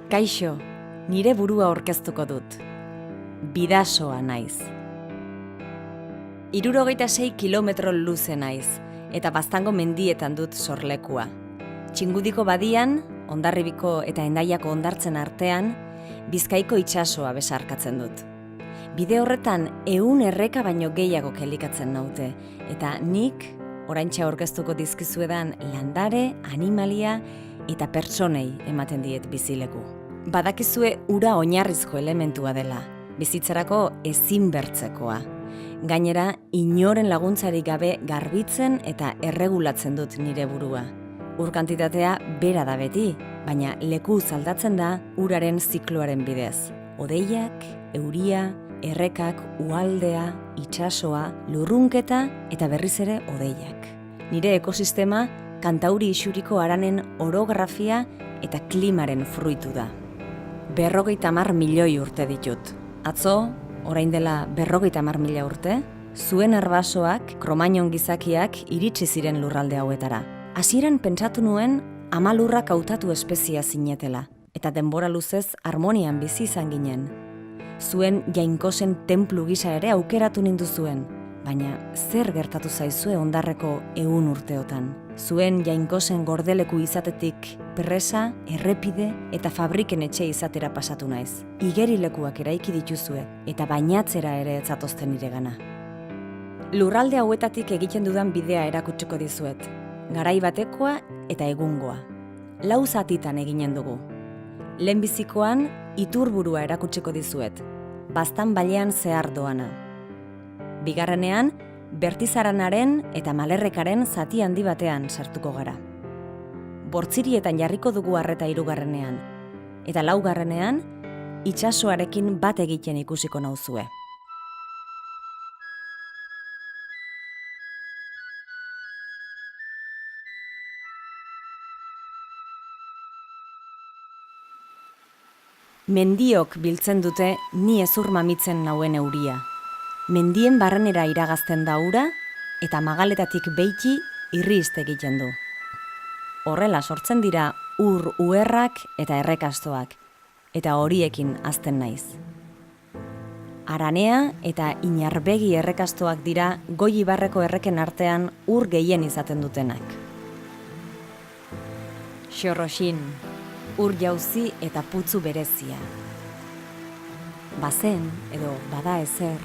Kaixo, nire burua aurkeztuko dut. Bidasoa naiz. 76 kilometro luze naiz, eta Baztango mendietan dut sorlekua. Txingudiko badian, Hondarribiko eta Hendaiako hondartzen artean, Bizkaiko itsasoa besarkatzen dut. Bide horretan 100 erreka baino gehiago kelikatzen naute, eta nik oraintxe aurkeztuko dizkizuedan landare, animalia eta pertsonei ematen diet bizileku. Badakizue ura oinarrizko elementua dela, bizitzarako ezinbertzekoa. Gainera, inoren laguntzarik gabe garbitzen eta erregulatzen dut nire burua. Ur kantitatea bera da beti, baina leku aldatzen da uraren zikloaren bidez. Hodeiak, euria, errekak, uhaldea, itsasoa, lurrunketa eta berriz ere hodeiak. Nire ekosistema Kantauri isuriko haranen orografia eta klimaren fruitu da. 50 milioi urte ditut. Atzo, orain dela 50.000 urte, zuen arbasoak, kromainon gizakiak iritsi ziren lurralde hauetara. Hasieran pentsatu nuen ama lurrak hautatu espezia zinetela, eta denbora luzez harmonian bizi izan ginen. Zuen jainkosen tenplu gisa ere aukeratu ninduzuen, baina zer gertatu zaizue hondarreko 100 urteotan? Zuen jainkosen gordeleku izatetik presa, errepide eta fabriken etxe izatera pasatu naiz. Igerilekuak eraiki dituzue eta bainatzera ere ez zatozten niregana. Lurralde hauetatik egiten dudan bidea erakutsiko dizuet. Garai batekoa eta egungoa. 4 zatitan eginen dugu. Lehenbizikoan iturburua erakutsiko dizuet. Baztan bailean zehar doana. Bigarrenean, Bertizaranaren eta Malerrekaren zati handi batean sartuko gara. Bortzirietan jarriko dugu arreta 3. Eta 4. itsasoarekin bat egiten ikusiko nauzue. Mendiok biltzen dute ni hezur mamitzen nauen euria. Mendien barrenera iragazten da ura eta magaletatik beiki irrist egiten du. Horrela sortzen dira ur uherrak eta errekastoak, eta horiekin hazten naiz. Aranea eta Inarbegi errekastoak dira Goi ibarreko erreken artean ur gehien izaten dutenak. Xorroxin, ur jauzi eta putzu berezia. Bazen edo bada ezer,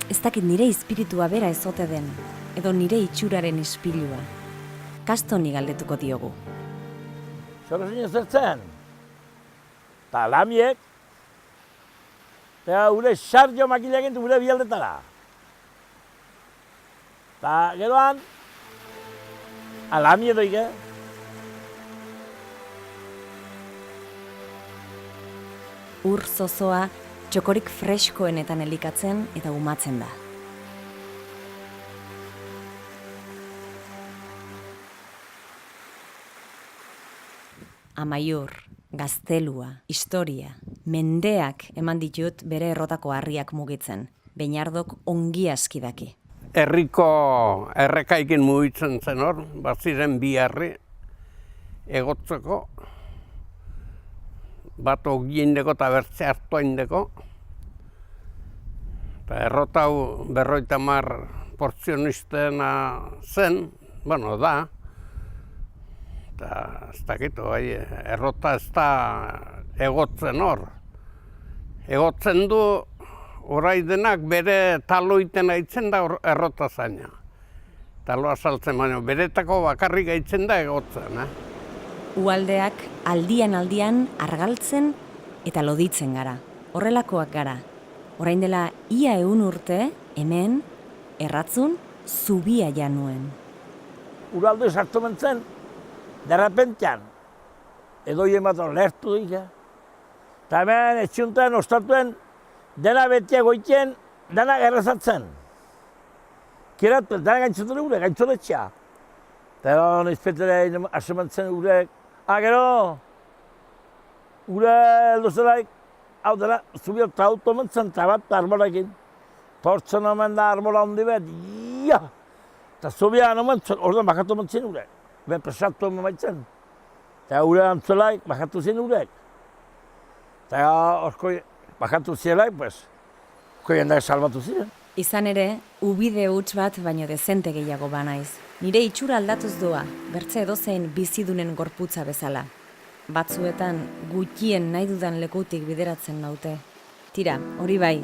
ez dakit nire espiritua bera ezote den, edo nire itxuraren ispilua. Kastoni galdetuko diogu. Xorroxin ezertzen, eta lamiek, eta gure sarjo makila egintu gure bialdetara. Eta geroan, alamie doike. Ur zozoa txokorik freskoenetan elikatzen eta umatzen da. Amaiur, gaztelua, historia, mendeak eman ditut bere errotako harriak mugitzen. Beinardok ongi aski daki. Herriko errekaikin mugitzen zen hor, baziren 2 harri egotzeko, bat ogiendeko eta bertze hartuaindeko. Eta errota hau 50 portzionistena zen, bueno, da. Eta ez dakit, errota ez da egotzen hor. Egotzen du, orai denak bere taloiten aitzen da errota zaina. Taloa saltzen baino, beretako bakarrik aitzen da egotzen. Uhaldeak aldian argaltzen eta loditzen gara. Horrelakoak gara. Orain dela ia 100 urte, hemen, erratzun, zubia januen. Uraldo sartu mentzen, derrepentean, edoien bat lertu dike. Eta hemen etxiuntan, ostatuen, dena betiak goitien, dena errezatzen. Kiratuen, dena gaintzoten gure, gaintzoletxea. Eta izpetere asemantzen gurek, gero, gure eldozelaik, hau dena, zubia eta auto mentzen, eta bat arbolekin. Tortzen omen da arbola handi bet, eta zubia nomentzen, orduan bakatu mentzen gure. Be presatu omen baitzen. Eta gure antzolaik bakatu zen gurek. Eta orko bakatu zielaik, pues, orko jendeak salbatu ziren. Izan ere, ubide huts bat baino dezente gehiago banaiz. Nire itxura aldatuz doa, bertze edozein bizidunen gorputza bezala. Batzuetan gutxien nahi dudan lekutik bideratzen naute. Tira, hori bai,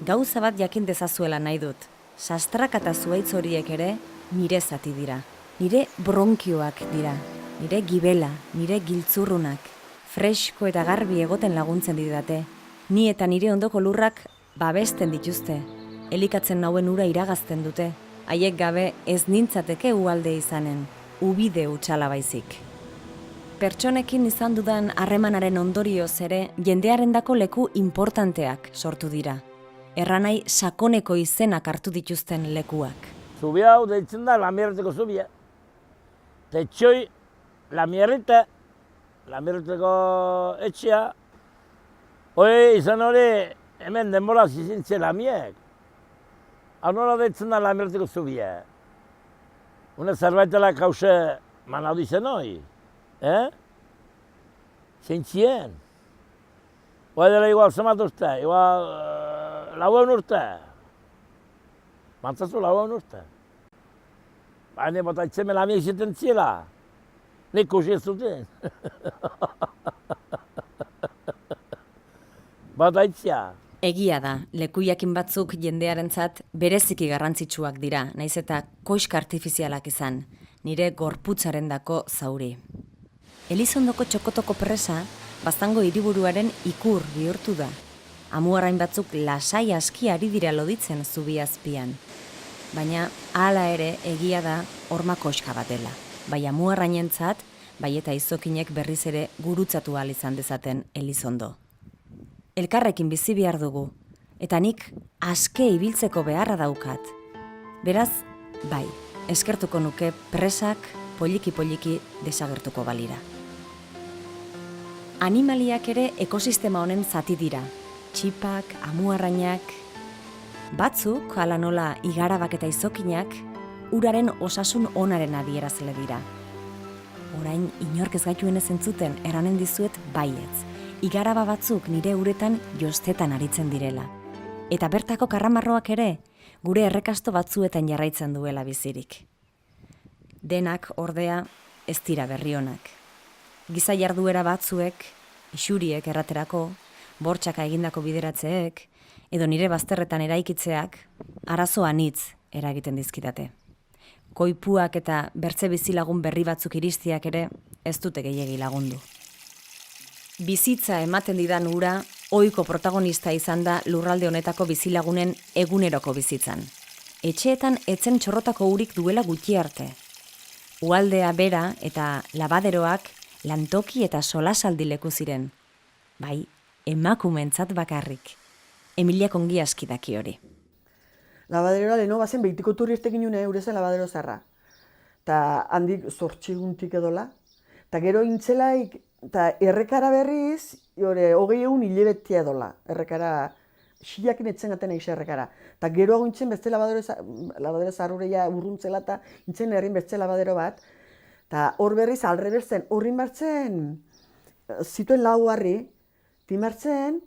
gauza bat jakin dezazuela nahi dut. Sastrak eta zuhaitz horiek ere nire zati dira. Nire bronkioak dira. Nire gibela, nire giltzurrunak. Fresko eta garbi egoten laguntzen didate. Ni eta nire ondoko lurrak babesten dituzte. Elikatzen nauen ura iragazten dute. Haiek gabe ez nintzateke uhalde izanen, ubide hutsala baizik. Pertsonekin izan dudan harremanaren ondorioz ere, jendearendako leku importanteak sortu dira. Erranai sakoneko izenak hartu dituzten lekuak. Zubi hau deitzen da Lamierreteko zubia. Tetxoi Lamierrete, Lamierreteko etxea. Hori izan hori hemen denbora zizintzen Lamiek. Hau nola deitzen da Lamierreteko zubia. Une zerbaitela kause manadu izen hori. Zeintzien. Hoi dela igual zemat urte, igual lauen urte. Mantzazu lauen urte. Baina bota itzeme Lamiek ziten ziela. Nik kusi ez zuten. Bota itzia. Egia da, lekuiakin batzuk jendearentzat bereziki garrantzitsuak dira, naiz eta koiska artifizialak izan, nire gorputzarendako zauri. Elizondoko txokotoko presa, Baztango hiriburuaren ikur bihurtu da. Amuarrain batzuk lasai aski ari dira loditzen zubi azpian. Baina hala ere egia da horma koska bat dela. Bai amuarrainentzat, bai eta izokinek berriz ere gurutzatu ahal izan dezaten Elizondo. Elkarrekin bizi behar dugu, eta nik aske ibiltzeko beharra daukat. Beraz, bai, eskertuko nuke presak poliki-poliki desagertuko balira. Animaliak ere ekosistema honen zati dira. Txipak, amuarrainak. Batzuk, hala nola igarabak eta izokinak, uraren osasun onaren adierazle dira. Orain inork ez gaituenez entzuten eranen dizuet baietz. Igaraba batzuk nire uretan jostetan aritzen direla. Eta bertako karramarroak ere, gure errekasto batzuetan jarraitzen duela bizirik. Denak, ordea, ez dira berrionak. Giza jarduera batzuek, isuriek erraterako, bortxaka egindako bideratzeek, edo nire bazterretan eraikitzeak, arazo anitz eragiten dizkidate. Koipuak eta bertze bizilagun berri batzuk iristiak ere ez dute gehiegi lagundu. Bizitza ematen didan ura, ohiko protagonista izan da lurralde honetako bizilagunen eguneroko bizitzan. Etxeetan etzen txorrotako urik duela gutxi arte. Ualdea bera eta labaderoak lantoki eta solasaldi leku ziren. Bai, emakumeentzat bakarrik. Emiliak ongi aski daki hori. Labaderoa leheno bazen behitiko turistekin une eurezen labadero zarra. Ta handik 8 guntik edola. Ta gero intzelaik, eta errekara berriz, 20 hilebetia edola. Errekara, xiakin etzen gaten eixe errekara. Ta gero aguntzen beste labadero zarrureia urruntzela eta intzen herrin beste labadero bat. Ta hor berriz alrebertzen horrin martzen, zituen lau harri, timartzen,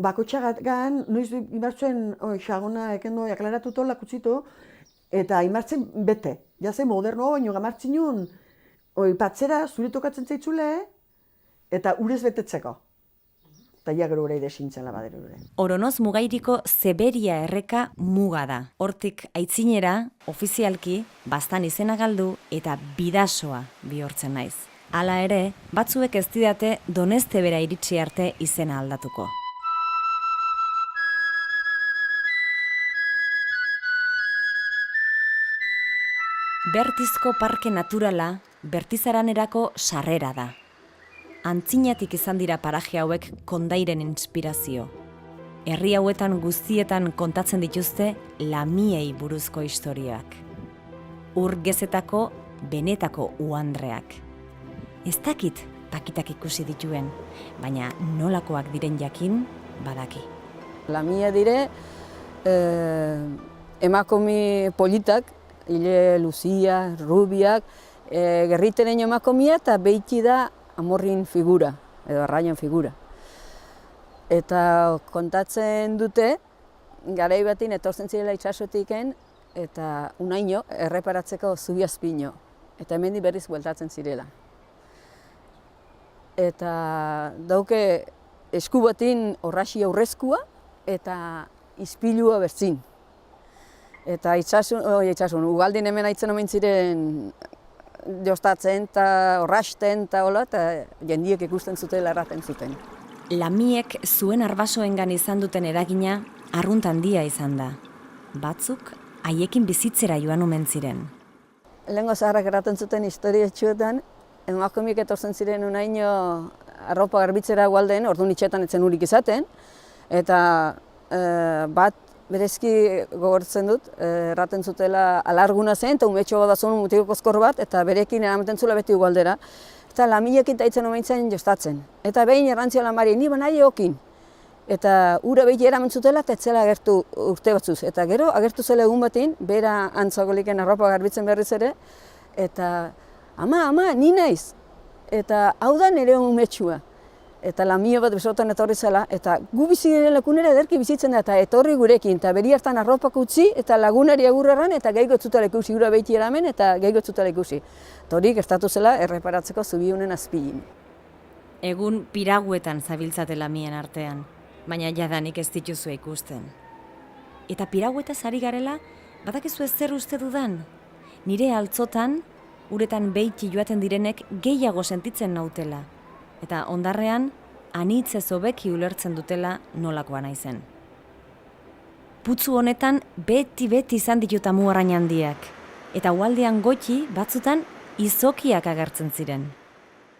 bakotxagagan, noiz imartzen xagona ekendo aklaratuto lakutzito, eta imartzen bete. Jaze moderno, baino gamartzen nun, patzera zure tokatzen zaitzule, eta urez betetzeko. Eta ja gero ere desintzen labadero ere. Oronoz mugairiko Zeberia erreka muga da. Hortik aitzinera, ofizialki, Baztan izena galdu eta bidasoa bihurtzen naiz. Hala ere, batzuek ez didate Doneztebera iritsi arte izena aldatuko. Bertizko parke naturala Bertizaranerako sarrera da. Antzinatik izan dira paraje hauek kondairen inspirazio. Herri hauetan guztietan kontatzen dituzte lamiei buruzko historiak. Ur gezetako benetako uandreak. Ez dakit pakitak ikusi dituen, baina nolakoak diren jakin badaki. Lamia dire emakomi politak, hile luzia, rubiak, gerriteren emakomia eta behiti da amorrin figura, edo arraian figura. Eta kontatzen dute, garai batin etortzen zirela itsasotiken eta unaino erreparatzeko zubiazpino. Eta hemendik berriz bueltatzen zirela. Eta dauke esku batin orraxi aurrezkua eta izpilua bertzin. Eta itsasun, ugaldin hemen aitzen omen ziren jostatzen eta orrasten eta hola, eta jendiek ikusten zutela erraten zuten. Lamiek zuen arbasoengan izan duten eragina arrunt handia izan da. Batzuk haiekin bizitzera joan omen ziren. Lehengo zaharrak erraten zuten historiatxuetan, emakumeek etortzen ziren unaino arropa garbitzera gualden, orduan itxetan etzen urik izaten, eta bat berezki gogortzen dut, erraten zutela alarguna zen, eta umetxo bat azun mutiko kozkor bat, eta berekin eramaten zula beti gualdera. Eta lamilekin taitzen omentzen jostatzen. Eta behin errantzia lamari, ni banai okin. Eta ura behi eramen zutela eta etzela agertu urte batzuz. Eta gero agertu zela egun batin, bera antzagoliken arropa garbitzen berriz ere, eta ama, ni naiz. Eta hau da nire umetxua. Eta lamio bat besotan etorri zela, eta gu bizi diren lekunera ederki bizitzen da, eta etorri gurekin, eta beri hartan arropak utzi, eta lagunari agurreran, eta gehiago etzutela ikusi, ura behiti eramen, eta gehiago etzutela ikusi. Eta hori gertatu zela erreparatzeko zubiunen azpilin. Egun piraguetan zabiltzate lamien artean, baina jadanik ez dituzue ikusten. Eta piraguetaz ari garela, badakizu ez zer uste dudan? Nire altzotan, uretan behiti joaten direnek gehiago sentitzen nautela. Eta ondarrean, anitzez hobeki ulertzen dutela nolakoa naizen. Putzu honetan beti izan ditut amuarrain handiak, eta ualdean goiti batzutan izokiak agertzen ziren.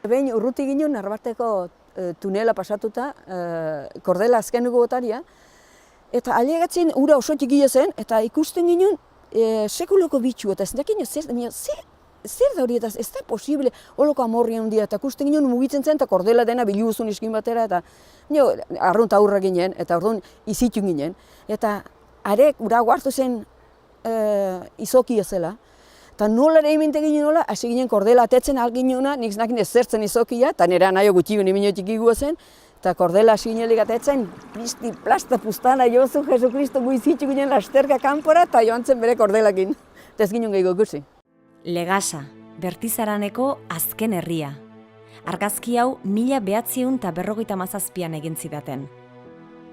Behin urruti ginen Narbarteko tunela pasatuta, kordela azkenuko botaria, eta alegatzen ura oso txikia zen, eta ikusten ginen sekuloko bitxu, eta ez dakin zer da hori, eta ez da posible, holoko amorri handia, eta ikusten ginen mugitzen zen, eta kordela dena biluzun iskin batera, eta arrunt aurra ginen, eta orduan izitu ginen. Eta arek ura guartu zen izokia zela, eta nola ere eminte ginen nola, hasi ginen kordela atetzen alginuna, nik znakin ez zertzen izokia, eta nire naio gutxi guen iminotik igua zen, eta kordela hasi ginen ligatetzen, plisti, plasta, pustana, Josu, Jesu Kristo, guizitu ginen lasterka kanpora, eta joan zen bere kordelakin. Eta ez ginen gehiago ikusi. Legasa, Bertizaraneko azken herria. Argazki hau 1957an egin zidaten.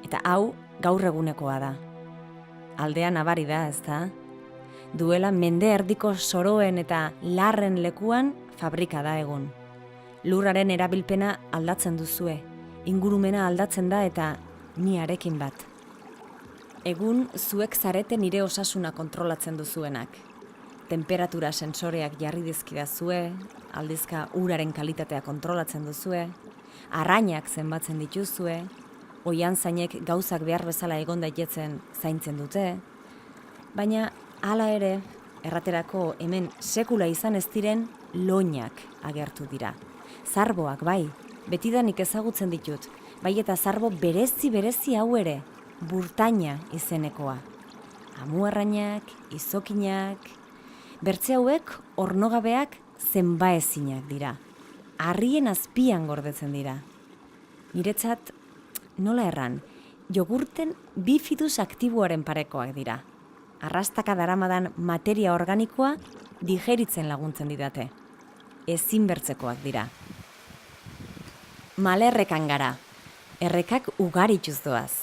Eta hau gaur egunekoa da. Aldea nabari da, ezta? Duela mende erdiko soroen eta larren lekuan fabrika da egun. Lurraren erabilpena aldatzen duzue, ingurumena aldatzen da eta ni harekin bat. Egun zuek zarete nire osasuna kontrolatzen duzuenak. Temperatura sensoreak jarri dizkidazue, aldizka uraren kalitatea kontrolatzen duzue, arrainak zenbatzen dituzue, oian zainek gauzak behar bezala egon daitetzen zaintzen dute, baina hala ere, erraterako hemen sekula izan ez diren loinak agertu dira. Zarboak bai, betidanik ezagutzen ditut, bai eta zarbo berezi hau ere, burtaina izenekoa. Amuarrainak, izokinak, bertze hauek ornogabeak zenbaezinak dira. Harrien azpian gordetzen dira. Niretzat, nola erran, jogurten bifidus aktiboaren parekoak dira. Arrastaka daramadan materia organikoa digeritzen laguntzen didate. Ezinbertzekoak dira. Malerrekan gara. Errekak ugarituz doaz.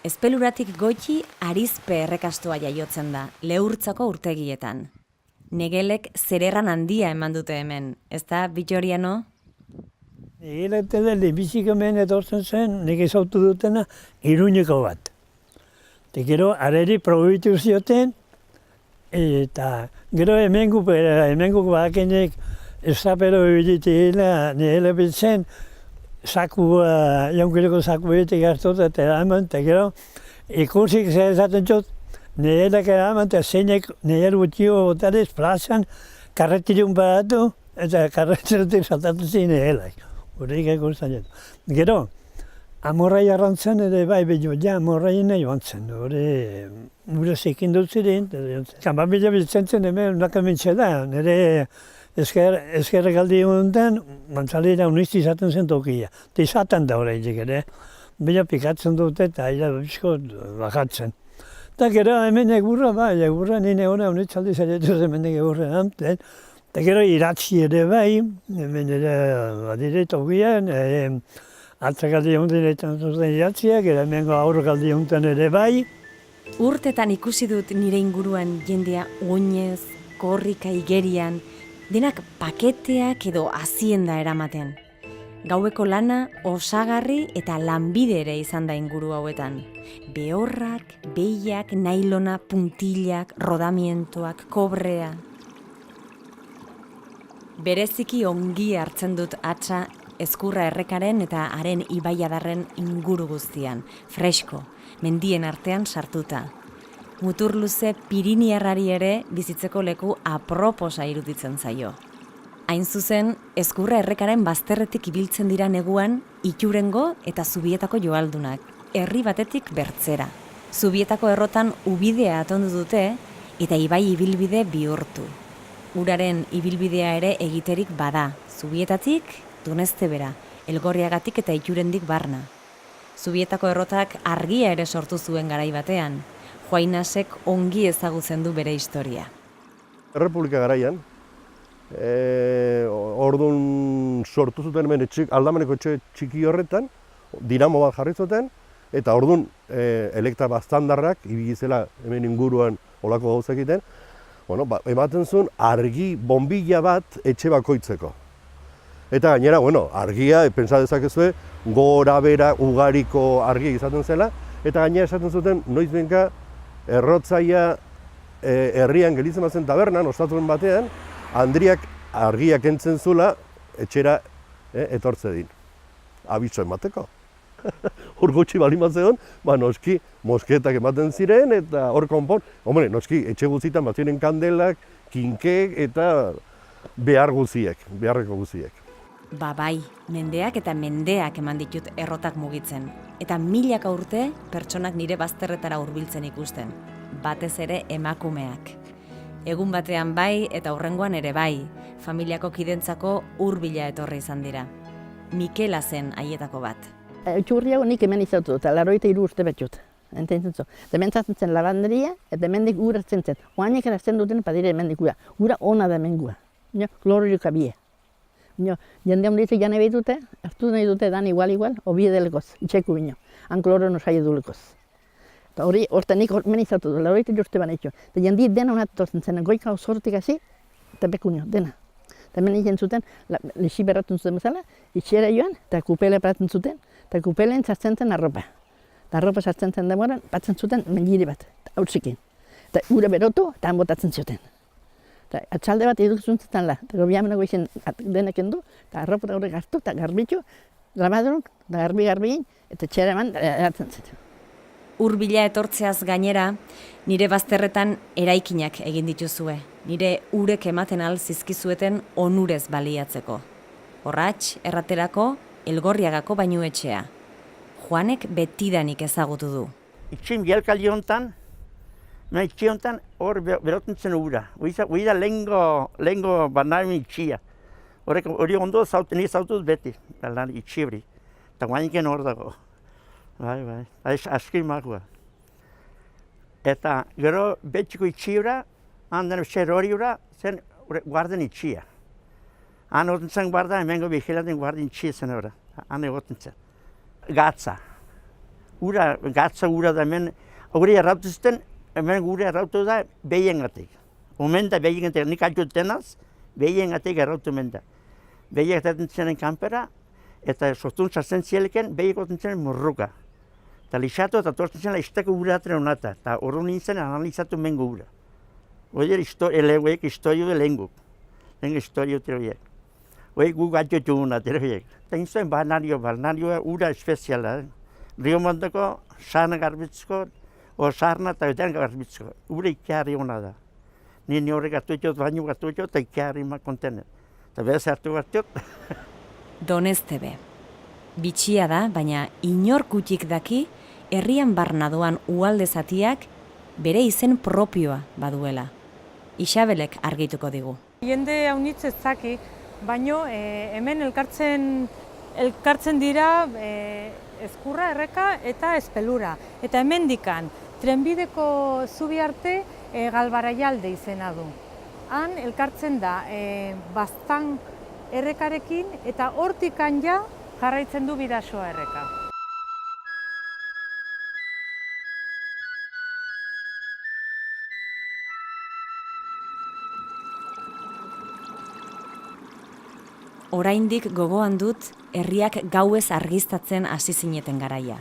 Ezpeluratik goiti arizpe errekastoa jaiotzen da, Lehurtzako urtegietan. Negelek zererran handia eman dute hemen, ez da, Bittoriano? Negele lehenbizik hemen etortzen zen, nik ezautu dutena, Iruñeko bat. Eta gero, areri probitu zioten, eta gero hemengo badakenek estapero ebilitela, nire biltzen, jaunkeleko saku behitek hartot eta eraman, eta gero, ikusik zer esaten txot, nire eraman, eta zeinek nire gutxio botarez plazan, karretirun badatu, eta karretirutik saltatu zen nire. Horreik ikusten jatu. Gero, amorrai arrantzen ere bai behio, amorraien joan zen, gure zekin dut ziren. Kanpamila biltzen zen hemen, unaka mintxe da, nire ezkerrekaldi honetan, mantzalera unisti izaten zen tokia. Eta izaten da horreitik ere. bila pikatzen dute eta aila bizko bajatzen. Eta gero hemen egurra, egurra nire hona unitzaldi zaitu hemen egurra anten. Eta gero iratzi ere bai, hemen ere badire togian, atzakaldi honetan diretan zuten iratziak, hemengo aurrokaldi honetan ere bai. Urtetan ikusi dut nire inguruan jendea oinez, korrika igerian, denak paketeak edo hazienda eramaten. Gaueko lana osagarri eta lanbide ere izan da inguru hauetan. Behorrak, behiak, nailona, puntillak, rodamientoak, kobrea. Bereziki ongi hartzen dut atxa Ezkurra errekaren eta haren ibaiadarren inguru guztian, fresko, mendien artean sartuta. Mutur luze Piriniarrari ere bizitzeko leku aproposa iruditzen zaio. Hain zuzen, Ezkurra errekaren bazterretik ibiltzen dira neguan Itxurengo eta Zubietako joaldunak, herri batetik bertzera. Zubietako errotan ubidea atondu dute eta ibai ibilbide bihurtu. Uraren ibilbidea ere egiterik bada, Zubietatik Doneztebera, Elgorriagatik eta Itxurendik barna. Zubietako errotak argia ere sortu zuen garai batean. Juainasek ongi ezagutzen du bere historia. Errepublika garaian, orduan sortu zuten hemen aldameneko etxe txiki horretan, dinamo bat jarri zuten, eta orduan elektra baztandarrak, ibili zela hemen inguruan olako gauzak egiten, ematen zuen argi bombilla bat etxe bakoitzeko. Eta gainera, argia, pentsa dezakezue, gora bera ugariko argia izaten zela, eta gainera esaten zuten, noiz benka, errotzaia herrian gelitzen bazen tabernan, ostatuen batean, Andriak argiak entzen zula, etxera etortze din. Abiso emateko. Hor gutxi bali matzeon, noski mosketak ematen ziren, eta hor konpon, noski etxe guztietan bat ziren kandelak, kinkek eta beharreko guziek. Bai, mendeak eta mendeak eman ditut errotak mugitzen. Eta milaka urte pertsonak nire bazterretara hurbiltzen ikusten. Batez ere emakumeak. Egun batean bai eta hurrengoan ere bai, familiako kidentzako hurbila etorri izan dira. Mikela zen haietako bat. Txurriago nik hemen izautu dut, 83 urte betxut. Ententzen zu. Hemen zen lavanderia eta hemendik ura hartzen zen. Oainek erazten duten padire hemendik ura. Ura ona da hemen gua. Klororik abie. Jende honditek jane behitute, hartu nahi dute dan igual, obie delekoz, itxeku bino. Han kloro no saio dulekoz. Eta hori, horta nik hemen izautu dut, 83 urte banetxo. Eta jende dena honat tortzen zen, goika osortik hasi, eta bekunio, dena. Eta hemen egin zuten, lexi berratun zuten bezala, itxera joan, eta kupele paratzen zuten, eta kupelen sartzen zen arropa. Eta arropa sartzen zen demoran, batzen zuten mengiri bat, hautzikin. Eta ura berotu, eta han botatzen zuten. Eta atxalde bat eduk zuntzetan la, eta gobiamenago izan denek endu, eta arropa horrek hartu, eta garbitxu, grabaduruk, eta garbi, eta txera eman, eratzen zuten. Hurbila etortzeaz gainera, nire bazterretan eraikinak egin dituzue. Nire urek ematen al zizkizueten onurez baliatzeko. Horratx, erraterako, Elgorriagako bainuetxea. Juanek betidanik ezagutu du. Itxin bialkaldi honetan, itxi honetan hor berotzen zen ura. Hori da lehengo barnaren itxia. Hori ondo nire zautut beti, itxi hori. Eta guainiken hor dago. Bai, askri magua. Eta gero betxiko itxiura, handan zer hori ura, zen guarden itxia. Han egoten zen guarda, hemengo bigilaten guarden itxia zen hori. Han egoten zen. Gatza. Gatza ura da hemen, hori errautu zuten, hemen gure errautu da behiengatik. Omen da behiengatik, nik altut denaz, behiengatik errautu men da. Behiak etaten zenen kanpera, eta sortun sartzen zieleken, behiak oten zenen murruka. Eta lixatu eta tortzen zela izteko ura atren honata, eta horro nintzen analizatu mengo ura. Hori elegoek historio de lenguk, lengo historio teroiek. Hori gu gatiotu una teroiek. Eta nintzen balnarioa ura espeziala. Rio Mondoko sarna garbitzko, sarna eta edan garbitzko. Ura ikiarri hona da. Ni horrek atuetxot, baino atuetxot, eta ikiarri ma kontenen. Eta behaz hartu gartiot. Doneztebe. Bitxia da, baina inor kutik daki, herrian barna doan uhalde zatiak bere izen propioa baduela. Isabelek argituko digu. Jende haunitz ez zaki, baino hemen elkartzen dira Ezkurra, Erreka eta Espelura. Eta hemendikan trenbideko zubi arte Galbaraialde izena du. Han elkartzen da Baztan Errekarekin eta hortikan ja jarraitzen du Bidasoa Erreka. Oraindik gogoan dut herriak gauez argiztatzen hasi zineten garaia.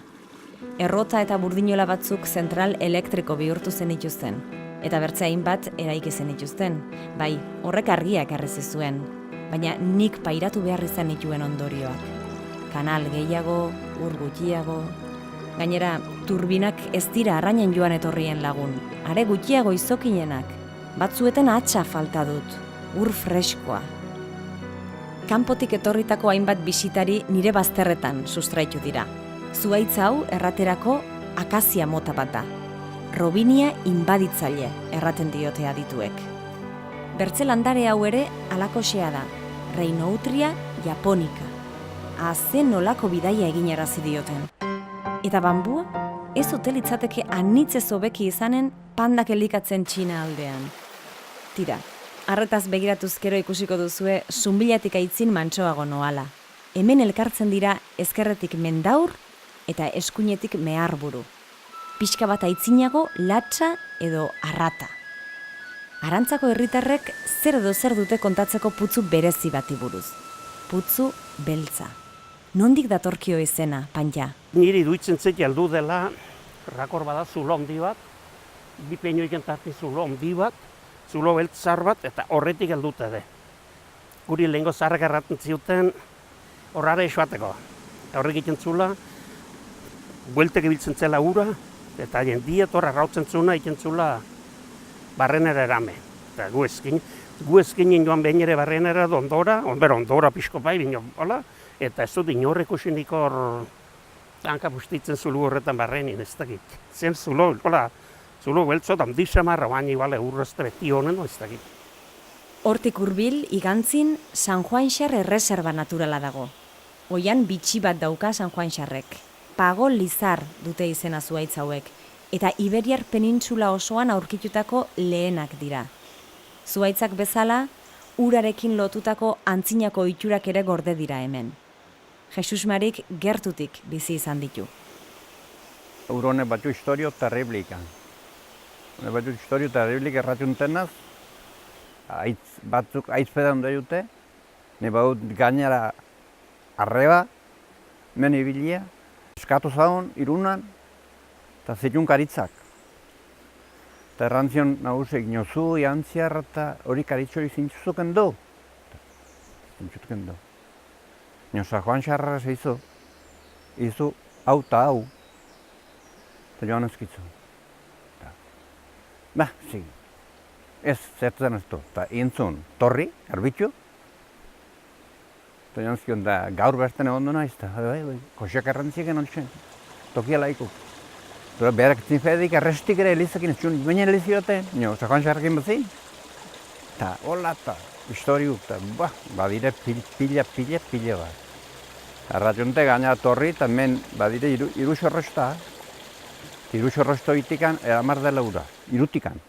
Errota eta burdinola batzuk zentral elektriko bihurtu zenituzten, eta bertze hainbat eraiki zenituzten. Bai, horrek argiak errezi zuen, baina nik pairatu behar izan nituen ondorioak. Kanal gehiago, ur gutxiago. Gainera, turbinak ez dira arrainen joan etorrien lagun, are gutxiago izokinenak. Batzueten atxa falta dut, ur freskoa. Kanpotik etorritako hainbat bisitari nire bazterretan sustraitu dira. Zuhaitz hau erraterako akazia mota bat da. Robinia inbaditzaile erraten diote adituek. Bertze landare hau ere alakoxea da, Rhinoutria japonica. Ze nolako bidaia eginarazi dioten. Eta bambua, ez ote litzateke anitzez hobeki izanen pandak elikatzen Txina aldean. Tira, arretaz begiratuz gero ikusiko duzue zunbilatik aitzin mantsoago noala. Hemen elkartzen dira ezkerretik mendaur eta eskuinetik meharburu. Pixka bat aitzinago latxa edo arrata. Arantzako herritarrek zer edo zer dute kontatzeko putzu berezi bati buruz. Putzu beltza. Nondik datorkio izena, Panja? Niri duitzen zait heldu dela, rakor bada zulo handi bat, bi peinoiken tartin zulo handi bat, zulo beltzar bat, eta horretik heldute de. Guri lehengo zaharrak erraten ziuten horrara esuateko. Horrek egiten zula, bueltek ibiltzen zela ura, eta jendiet horra rautzen zuna egiten zula barrenera erame. Eta gu ezkinen joan behin ere barrenera ondora pixko bai, bino, hola, eta ez dut inorreko ikusinik hor hanka bustitzen zulu horretan barrenin, ez dakit. Zen zulo, hola, zulo beltzot handi samarra, baina igual urrezte beti honen, ez dakit. Hortik hurbil, igantzin, San Juanxar erreserba naturala dago. Oian bitxi bat dauka San Juanxarrek. Pago Lizar dute izena zuhaitz hauek, eta Iberiar penintsula osoan aurkitutako lehenak dira. Zuhaitzak bezala, urarekin lotutako antzinako itxurak ere gorde dira hemen. Jesus Marik gertutik bizi izan ditu. Urone batzu historio terriblikan. Hone batzu historio terriblik erratuntenaz, batzuk aizpedan dute, ne baut gainera arreba, men ibilia, eskatu zaun, irunan, eta zitun karitzak. Eta errantzion nagusik, niozu, jantziar eta hori karitzori zintzuzuken du. Zintzuzuken du. Nioza Juan Xarra izu hau eta hau, eta joan ezkitzu. Ez zertzen ez du, eta intzun torri, garbitxu, eta joan ezkion da gaur berten egon du naiz, eta koxak errantziken oltzen, tokia laiku. Berak zinfedik arrestik ere elizakin ez txun, baina elizioten, Nioza Juan Xarrakin bazin. Eta hola eta historiuk, eta badire pila bat. Arratxonte gaina torri, eta men badire iruxorrosta. Iruxorrosto itikan, amar dela ura, irutikan.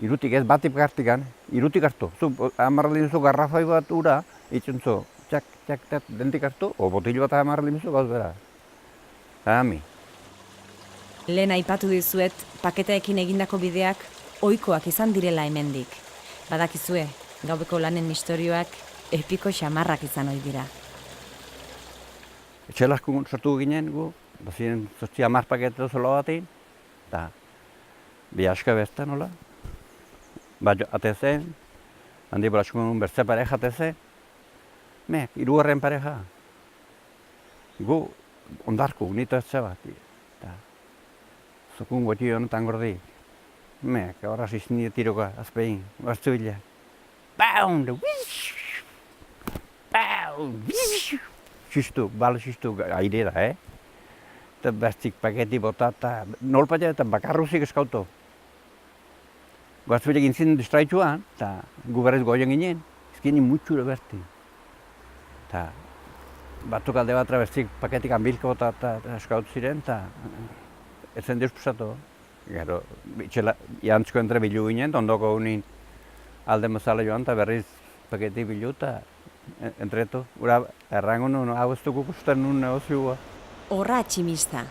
Irutik ez batip gartikan, irutik hartu. Amar limizu garrafai bat ura, itxuntzu, txak, dentik hartu, o botillo bat amar limizu gauz bera. Ami. Lehen aipatu dizuet, paketaekin egindako bideak ohikoak izan direla hemendik. Badakizue, gaubeko lanen istorioak epiko xamarrak izan ohi dira. Etxelasko sortu ginen gu, bazien 10 paketu zola batein, eta bi aska bestan, hola. Bat atezen, handi bolaskun bertze pareja atezen, hirugarren pareja. Gu ondarku, nito ez bat. Zokun goti honetan gordi. Horra zizini tiroka, azpein, gartzu bila. Baun, Xistu, bala xistu aire da, Eta bertzik paketi bota, eta nolpatia eta bakarruzik eskautu. Gartzu bila gintzen distraitzuan, eta gu berrez goien ginen, ezkini mutxura berti. Eta batzuk alde bat bestik paketik bilko eta eskaut ziren, eta ez zen deuspusatu. Gero, itxela, jantzko entre bilu ginen, ondoko unin alde mozala joan, eta berriz paketik bilu, eta entretu. Ura, errango nun, hau ez dugu kusten nun negozioa. Horra atximista.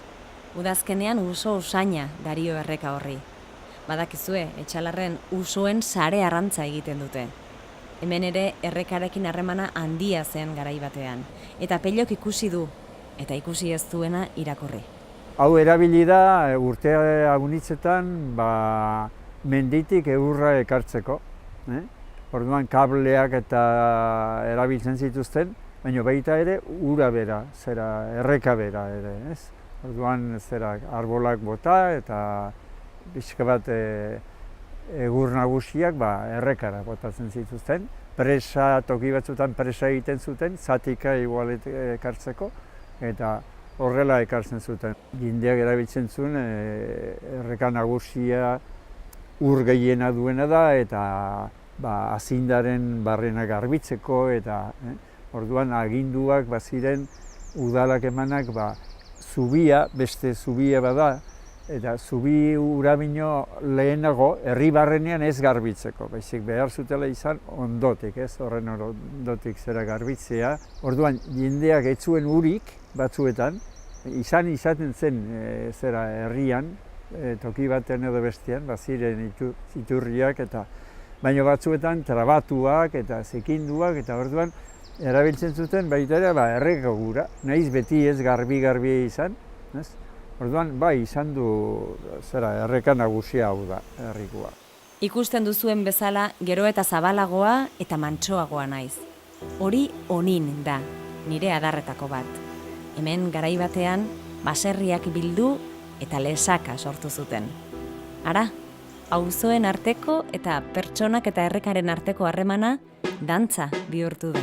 Udazkenean uso usaina Dario Erreka horri. Badakizue, Etxalarren usoen sare arrantza egiten dute. Hemen ere errekarekin harremana handia zen garai batean. Eta pelok ikusi du, eta ikusi ez duena irakurri. Hau erabili da urte agunitzetan menditik eurra ekartzeko. Orduan kableak eta erabiltzen zituzten, baina baita ere ura bera, erreka bera ere. Orduan arbolak bota eta pixka bat egur nagusiak errekara botatzen zituzten. Presa, toki batzutan presa egiten zuten, zatika igual ekartzeko, eta horrela ekartzen zuten. Jendeak erabiltzen zuen erreka nagusia ur gehiena duena da, eta azindaren barrena garbitzeko, eta orduan aginduak baziren udalak emanak zubia, beste zubia bada, eta zubi urabino lehenago herri barrenean ez garbitzeko, baizik behar zutela izan ondotik, horren ondotik zera garbitzea. Orduan, jendeak ez zuen urik batzuetan, izaten zen herrian, toki batean edo bestean, baziren iturriak, baina batzuetan trabatuak eta zikinduak, eta orduan erabiltzen zuten baita ere erreka gura, nahiz beti ez garbi izan. Orduan, izan du erreka nagusia hau da, herrikoa. Ikusten duzuen bezala, gero eta zabalagoa eta mantsoagoa naiz. Hori onin da, nire adarretako bat. Hemen garai batean, baserriak bildu eta lesaka sortu zuten. Ara, auzoen arteko eta pertsonak eta errekaren arteko harremana dantza bihurtu da.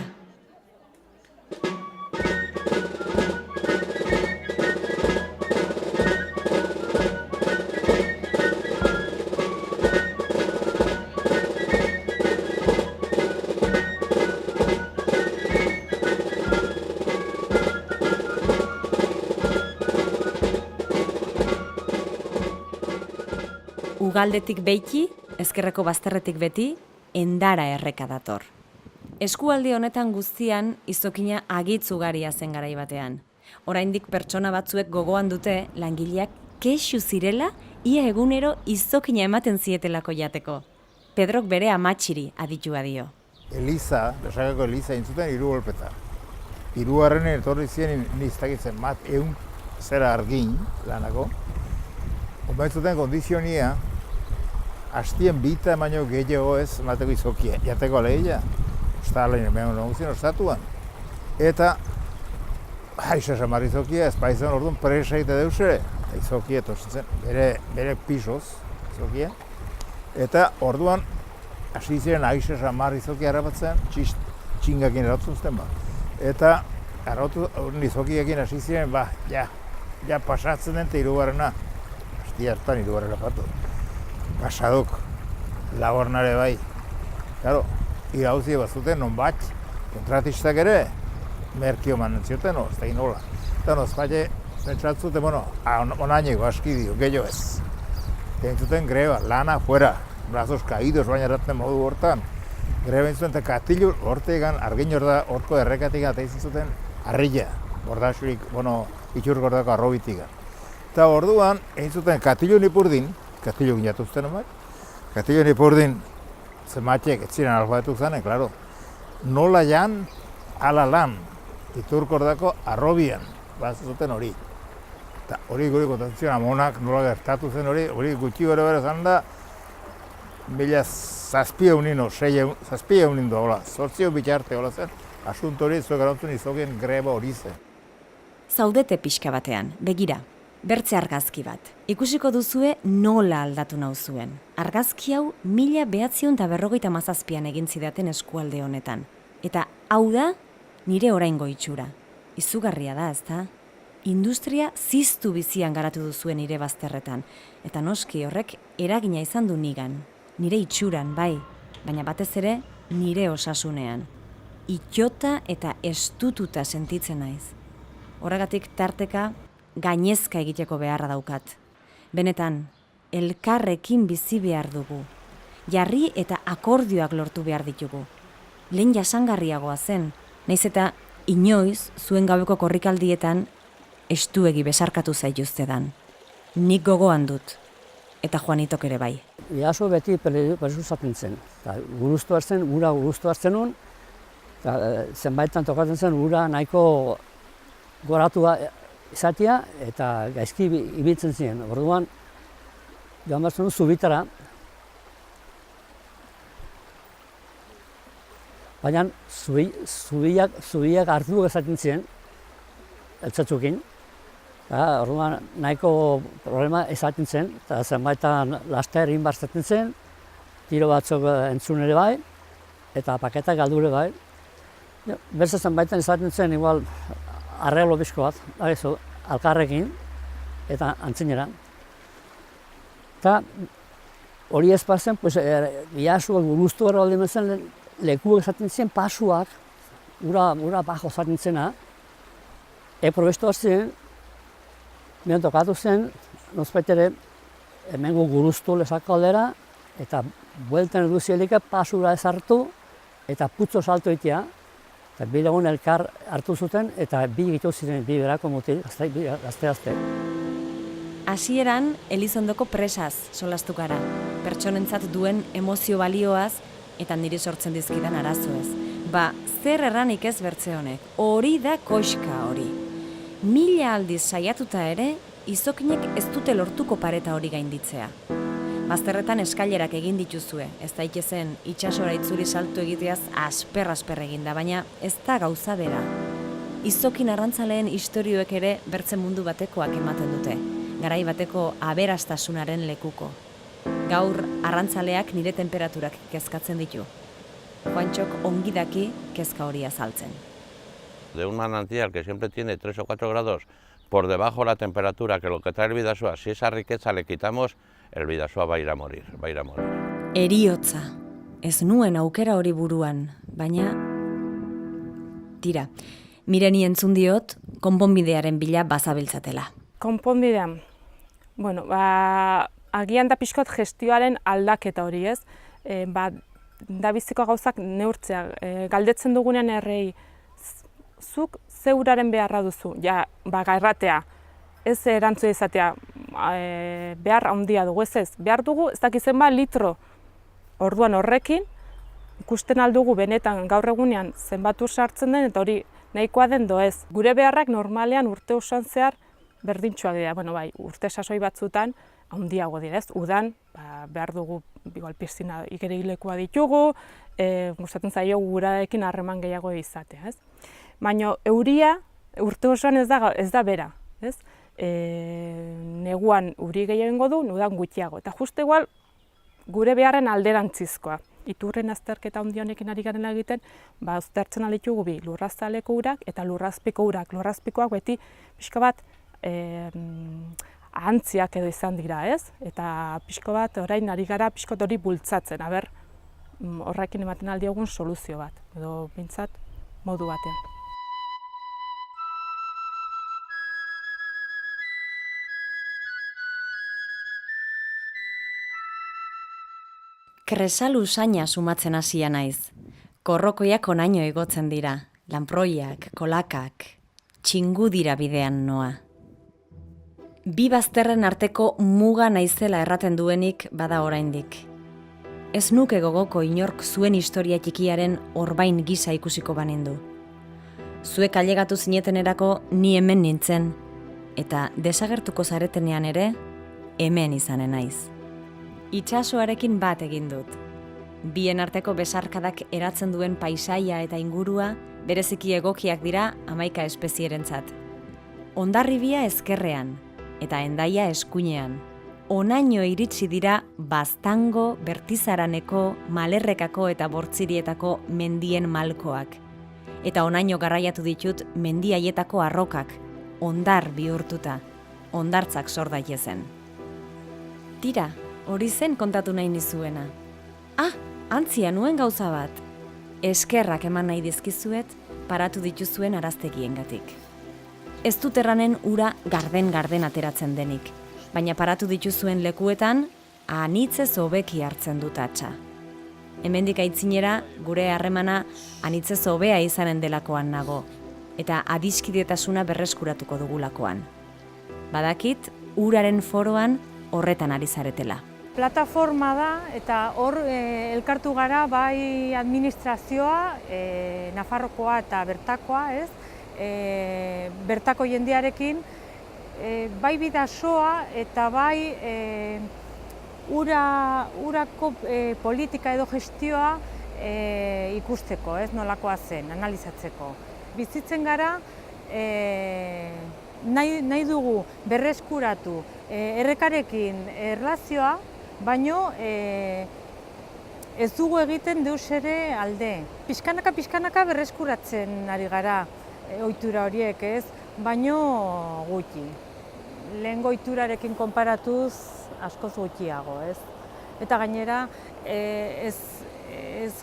Ugaldetik beiki, ezkerreko bazterretik beti, Endara erreka dator. Eskualde honetan guztian izokina agitz ugaria zen garai batean. Oraindik pertsona batzuek gogoan dute langileak kexu zirela ia egunero izokina ematen zietelako jateko. Pedrok bere amatxiri aditua dio. Eliza, Lesakako Eliza intzuten 3 golpeta. 3. etorri ziren niztakitzen egun zera argin lanako. Onbaitzuten kondizionia, hastien bita emaino gehiago ez emateko izokia, jateko lehia. Ostalen, hemen nagusien ostatuan. Eta, haixa samar izokia, ez paizan orduan presa egite deusere. Izokia etotzen, bere pisoz izokia. Eta orduan, hasi ziren haixa samar izokia harrapatzen, txingakin eratzen zuten Eta, izokiekin hasi ziren, ja pasatzen den eta 3. Hastia hartan 3. patu. Pasaduk, labornare bai. Claro, irauzi bazuten non bat, kontratistak ere, merkio manen zioten, ez da inola. Eta nozpaile, pentsatzuten, onaineko aski dio, gehiago ez. Tentzuten greba, lana fuera, brazos caídos, baina erraten modu hortan. Greba intzuten, eta katilu hortegan, argin horko errekatik eta izan zuten, arrilla, bordasurik, itxurgordako arrobitik. Eta orduan, egin zuten katilu nipurdin, katilu ginatuzten omak, katilu nipurdin, zematiek ez ziren alfabetu zanen, klaro. Nola jan, ala lan, iturkordako arrobian, zuten hori. Eta hori guri kontatzen amonak nola gertatu zen hori gutxi bere zan da, 600 dola, 800 bitxarte hola zen, asunto hori zuek garantzun izokien greba hori zen. Zaudete pixka batean, begira. Bertze argazki bat. Ikusiko duzue nola aldatu nauzuen. Argazki hau 1957an egin zidaten eskualde honetan. Eta hau da nire oraingo itxura. Izugarria da, ezta? Industria ziztu bizian garatu duzuen nire bazterretan. Eta noski horrek eragina izan du nigan. Nire itxuran, bai, baina batez ere nire osasunean. itxota eta estututa sentitzen naiz. Horregatik tarteka gainezka egiteko beharra daukat. Benetan, elkarrekin bizi behar dugu. Jarri eta akordioak lortu behar ditugu. Lehen jasangarriagoa zen, nahiz eta inoiz zuen gaueko korrikaldietan estuegi besarkatu zaituztedan. Nik gogoan dut, eta Juanitok ere bai. Bidaso beti perezu zaten zen. Guruztu hartzen, ura guruztu hartzen nun, zenbaitan tokatzen zen ura nahiko goratua izatea eta gaizki ibiltzen ziren. Orduan, joan behar zen zubitara, baina zubiak hartu ezaten ziren, eltzatzukin. Orduan, nahiko problema ezaten zen, eta zenbaitan laster egin barzaten zen, tiro batzuk entzun ere bai, eta paketak galdu ere bai. Beste zenbaitan ezaten zen, igual, arreglo bizko bat, alkarrekin, eta antzinera. Eta hori ez pasen, biasuak guruztu gara alde mezen, lekuak ezaten zen, pasuak, ura bajo ezaten zena, probestu hartzen, Bion tokatu zen, nozpait ere, hemengo guruztu lezako aldera, eta buelten eduzielik pasura ezartu, eta putzo salto itea, eta bi lagun elkar hartu zuten, eta bi egitu ziren, bi berako mutil, gazte. Hasieran, Elizondoko presaz solastu gara, pertsonentzat duen emozio balioaz, eta niri sortzen dizkidan arazoez. Zer erranik ez bertze honek, hori da koxka hori. 1000 aldiz saiatuta ere, izokinek ez dute lortuko pareta hori gainditzea. Bazterretan eskailerak egin dituzue, ez daitezen itsasora itzuri salto egiteaz asper eginda, baina ez da gauza bera. Izokin arrantzaleen istorioek ere bertze mundu batekoak ematen dute, garai bateko aberastasunaren lekuko. Gaur arrantzaleak nire temperaturak kezkatzen ditu. Juantxok ongi daki kezka hori azaltzen. De un manantial que siempre tiene 3 o 4 grados por debajo de la temperatura que lo que trae el Bidasoa, si esa riqueza le quitamos, el Bidasoa va a ir a morir, Heriotza. Ez nuen aukera hori buruan, baina... Tira, Mireni entzun diot, konponbidearen bila bazabiltzatela. Konponbidean, agian da pixkot gestioaren aldaketa hori ez, da biziko gauzak neurtzea, galdetzen dugunean errei, zuk ze uraren beharra duzu, erratea, ez erantzu izatea, behar handia dugu, ez, behar dugu, ez dakizen litro, orduan horrekin, ikusten aldugu benetan gaur egunean zenbat ur sartzen den, eta hori nahikoa den doez. Gure beharrak normalean urte osoan zehar berdintxoak dira, urte sasoi batzutan handiago dira, ez, udan, behar dugu, piztina igerilekua ditugu, gustatzen zaio gurarekin harreman gehiago izatea, ez. Baina euria urte osoan ez da bera, ez? Neguan uri gehiago du, udan gutxiago. Eta justu igual gure beharren alderantzizkoa. Iturren azterketa handi honekin ari garen egiten, aztertzen alditugu bi lurrazaleko urak eta lurrazpiko urak. Lurrazpikoak beti pixka bat ahantziak edo izan dira, ez? Eta pixko bat orain ari gara pixkot hori bultzatzen, horrekin ematen aldiogun soluzio bat, edo bintzat modu batean. Kresalu usaina sumatzen hasia naiz. Korrokoiak onaino igotzen dira, lanproiak, kolakak, txingudira bidean noa. Bi bazterren arteko muga naizela erraten duenik bada oraindik. Ez nuke gogoko inork zuen historia txikiaren orbain gisa ikusiko banindu. Zuek ailegatu zinetenerako ni hemen nintzen, eta desagertuko zaretenean ere, hemen izanen naiz. Itsasoarekin bat egin dut. Bien arteko besarkadak eratzen duen paisaia eta ingurua bereziki egokiak dira 11 espezierentzat. Hondarribia ezkerrean eta Hendaia eskuinean. Onaino iritsi dira Baztango, Bertizaraneko, Malerrekako eta Bortzirietako mendien malkoak. Eta onaino garraiatu ditut mendiaietako arrokak, hondar bihurtuta, hondartzak sor daitezen. Tira, hori zen kontatu nahi nizuena. Antzia nuen gauza bat. eskerrak eman nahi dizkizuet paratu dituzuen araztegiengatik. Ez dut erranen ura garden ateratzen denik, baina paratu dituzuen lekuetan anitzez hobeki hartzen dut atxa. Hemendik aitzinera gure harremana anitzez hobea izanen delakoan nago, eta adiskidetasuna berreskuratuko dugulakoan. Badakit, uraren foroan horretan ari zaretela. Plataforma da eta hor elkartu gara bai administrazioa, Nafarrokoa eta bertakoa, ez? Bertako jendearekin, bai bidasoa eta bai urako politika edo gestioa ikusteko, ez nolakoa zen, analizatzeko. Bizitzen gara, nahi dugu berreskuratu errekarekin erlazioa, baino ez dugu egiten deus ere alde. Pixkanaka berreskuratzen ari gara ohitura horiek, ez? Baino gutxi. Lehen ohiturarekin konparatuz askoz gutxiago, ez? Eta gainera ez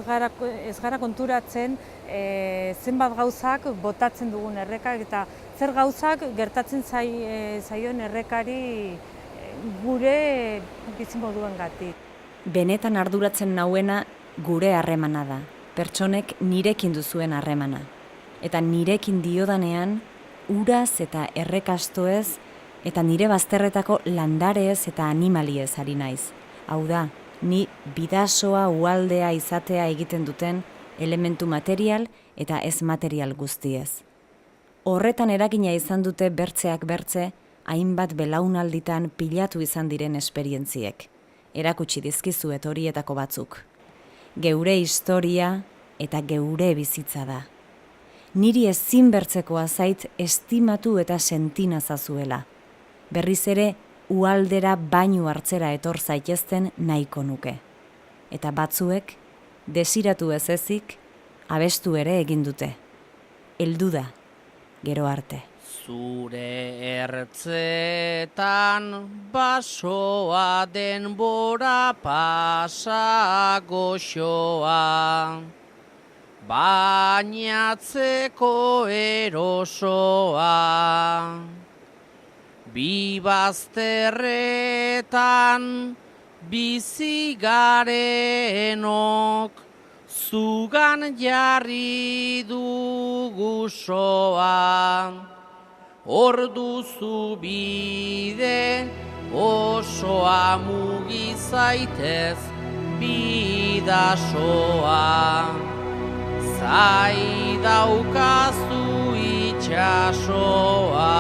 gara konturatzen zenbat gauzak botatzen dugun errekak eta zer gauzak gertatzen zaion errekari gure bizimoduengatik. Benetan arduratzen nauena gure harremana da, pertsonek nirekin duzuen harremana. Eta nirekin diodanean, uraz eta errekastoez, eta nire bazterretako landareez eta animaliez ari naiz. Hau da, ni bidasoa ualdea izatea egiten duten elementu material eta ez material guztiez. Horretan eragina izan dute bertzeak bertze, hainbat belaunalditan pilatu izan diren esperientziek. Erakutsi dizkizuet horietako batzuk. Geure historia eta geure bizitza da. Niri ezin bertzekoa zait estimatu eta sentina zazuela. Berriz ere, ualdera bainu hartzera etor zaitezten nahiko nuke. Eta batzuek, desiratu ez ezik, abestu ere egin dute. Heldu da, gero arte. Zure ertzetan basoa denbora pasa goxoa, bainatzeko erosoa. Bi bazterretan bizi garenok, zugan jarri dugu soa. Orduzu bide osoa mugi zaitez bidasoa. Zai daukazu itxasoa.